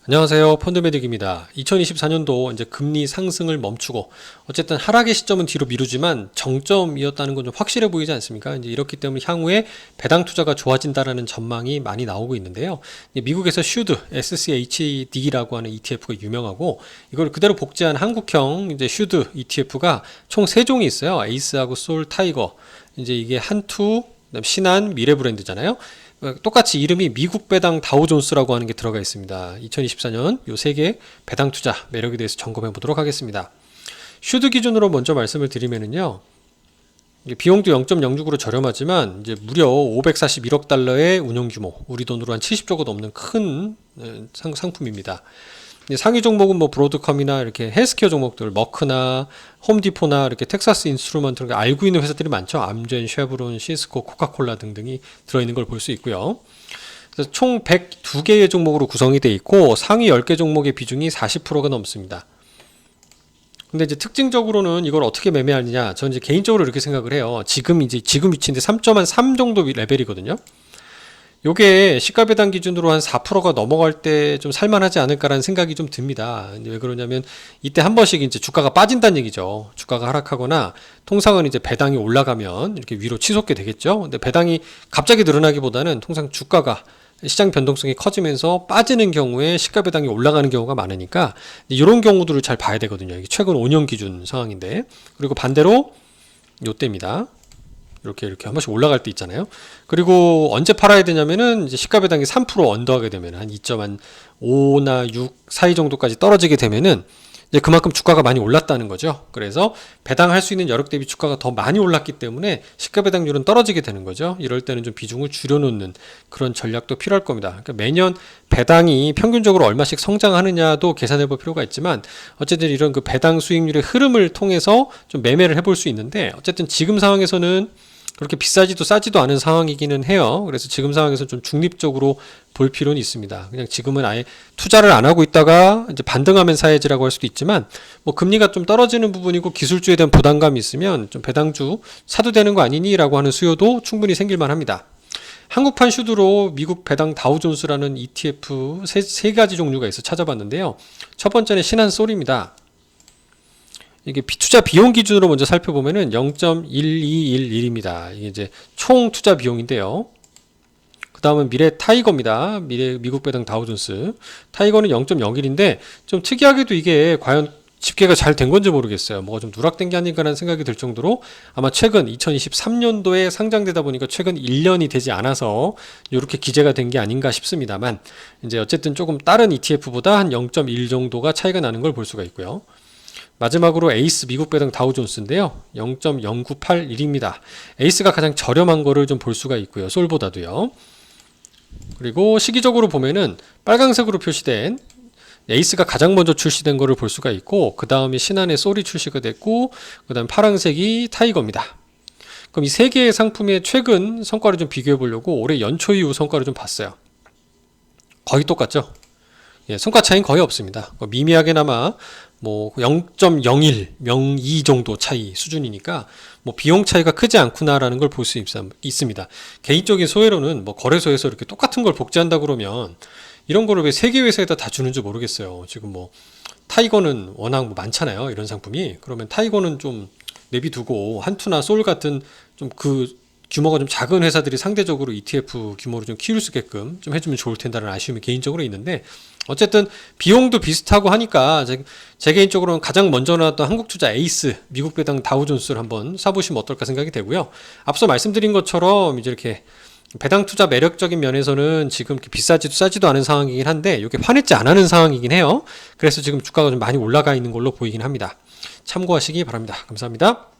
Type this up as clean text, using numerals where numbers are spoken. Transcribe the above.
안녕하세요. 펀드메딕입니다. 2024년도 이제 금리 상승을 멈추고 어쨌든 하락의 시점은 뒤로 미루지만 정점이었다는 건 좀 확실해 보이지 않습니까? 이제 이렇기 때문에 향후에 배당 투자가 좋아진다라는 전망이 많이 나오고 있는데요. 미국에서 슈드 SCHD라고 하는 ETF가 유명하고 이걸 그대로 복제한 한국형 이제 슈드 ETF가 총 3종이 있어요. 에이스하고 솔, 타이거. 이제 이게 한투, 그다음 신한, 미래 브랜드잖아요. 똑같이 이름이 미국 배당 다우존스라고 하는 게 들어가 있습니다. 2024년 요 3개 배당 투자 매력에 대해서 점검해 보도록 하겠습니다. 슈드 기준으로 먼저 말씀을 드리면은요. 비용도 0.06으로 저렴하지만 이제 무려 541억 달러의 운용 규모, 우리 돈으로 한 70조가 넘는 큰 상품입니다. 상위 종목은 뭐 브로드컴이나 이렇게 헬스케어 종목들, 머크나 홈디포나 이렇게 텍사스 인스트루먼트 알고 있는 회사들이 많죠. 암젠, 쉐브론, 시스코, 코카콜라 등등이 들어있는 걸 볼 수 있고요. 그래서 총 102개의 종목으로 구성이 되어 있고 상위 10개 종목의 비중이 40%가 넘습니다. 근데 이제 특징적으로는 이걸 어떻게 매매하느냐, 저는 이제 개인적으로 이렇게 생각을 해요. 지금 위치인데 3.3 정도 레벨이거든요. 요게 시가배당 기준으로 한 4%가 넘어갈 때 좀 살만하지 않을까라는 생각이 좀 듭니다. 왜 그러냐면 이때 한 번씩 이제 주가가 빠진다는 얘기죠. 주가가 하락하거나 통상은 이제 배당이 올라가면 이렇게 위로 치솟게 되겠죠. 근데 배당이 갑자기 늘어나기보다는 통상 주가가 시장 변동성이 커지면서 빠지는 경우에 시가배당이 올라가는 경우가 많으니까 이런 경우들을 잘 봐야 되거든요. 이게 최근 5년 기준 상황인데, 그리고 반대로 요때입니다. 이렇게 한 번씩 올라갈 때 있잖아요. 그리고 언제 팔아야 되냐면은 이제 시가배당이 3% 언더하게 되면 한 2.5나 6 사이 정도까지 떨어지게 되면은 이제 그만큼 주가가 많이 올랐다는 거죠. 그래서 배당할 수 있는 여력 대비 주가가 더 많이 올랐기 때문에 시가배당률은 떨어지게 되는 거죠. 이럴 때는 좀 비중을 줄여놓는 그런 전략도 필요할 겁니다. 그러니까 매년 배당이 평균적으로 얼마씩 성장하느냐도 계산해 볼 필요가 있지만 어쨌든 이런 그 배당 수익률의 흐름을 통해서 좀 매매를 해볼 수 있는데, 어쨌든 지금 상황에서는 그렇게 비싸지도 싸지도 않은 상황이기는 해요. 그래서 지금 상황에서 좀 중립적으로 볼 필요는 있습니다. 그냥 지금은 아예 투자를 안 하고 있다가 이제 반등하면 사야지라고 할 수도 있지만, 뭐 금리가 좀 떨어지는 부분이고 기술주에 대한 부담감이 있으면 좀 배당주 사도 되는 거 아니니라고 하는 수요도 충분히 생길만 합니다. 한국판 슈드로 미국 배당 다우존스라는 ETF 세 가지 종류가 있어 찾아봤는데요. 첫 번째는 신한솔입니다. 이게 투자 비용 기준으로 먼저 살펴보면은 0.1211입니다. 이게 이제 총 투자 비용인데요. 그 다음은 미래 타이거입니다. 미국 배당 다우존스. 타이거는 0.01인데 좀 특이하게도 이게 과연 집계가 잘 된 건지 모르겠어요. 뭐가 좀 누락된 게 아닌가라는 생각이 들 정도로 아마 최근 2023년도에 상장되다 보니까 최근 1년이 되지 않아서 이렇게 기재가 된 게 아닌가 싶습니다만, 이제 어쨌든 조금 다른 ETF보다 한 0.1 정도가 차이가 나는 걸 볼 수가 있고요. 마지막으로 에이스 미국 배당 다우존스인데요. 0.0981입니다. 에이스가 가장 저렴한 거를 좀 볼 수가 있고요. 솔보다도요. 그리고 시기적으로 보면은 빨간색으로 표시된 에이스가 가장 먼저 출시된 거를 볼 수가 있고, 그 다음에 신한의 솔이 출시가 됐고, 그 다음 파란색이 타이거입니다. 그럼 이 세 개의 상품의 최근 성과를 좀 비교해 보려고 올해 연초 이후 성과를 좀 봤어요. 거의 똑같죠? 예, 성과 차이는 거의 없습니다. 미미하게나마 뭐 0.01, 02 정도 차이 수준이니까 뭐 비용 차이가 크지 않구나라는 걸 볼 수 있습니다. 개인적인 소회로는 뭐 거래소에서 이렇게 똑같은 걸 복제한다 그러면 이런 거를 왜 세계 회사에다 다 주는지 모르겠어요. 지금 뭐 타이거는 워낙 뭐 많잖아요. 이런 상품이. 그러면 타이거는 좀 내비두고 한투나 솔 같은 좀 그 규모가 좀 작은 회사들이 상대적으로 ETF 규모를 좀 키울 수 있게끔 좀 해주면 좋을 텐다는 아쉬움이 개인적으로 있는데, 어쨌든 비용도 비슷하고 하니까 제 개인적으로는 가장 먼저 나왔던 한국투자 에이스 미국 배당 다우존스를 한번 사보시면 어떨까 생각이 되고요. 앞서 말씀드린 것처럼 이제 이렇게 배당 투자 매력적인 면에서는 지금 비싸지도 싸지도 않은 상황이긴 한데 이게 환했지 않은 상황이긴 해요. 그래서 지금 주가가 좀 많이 올라가 있는 걸로 보이긴 합니다. 참고하시기 바랍니다. 감사합니다.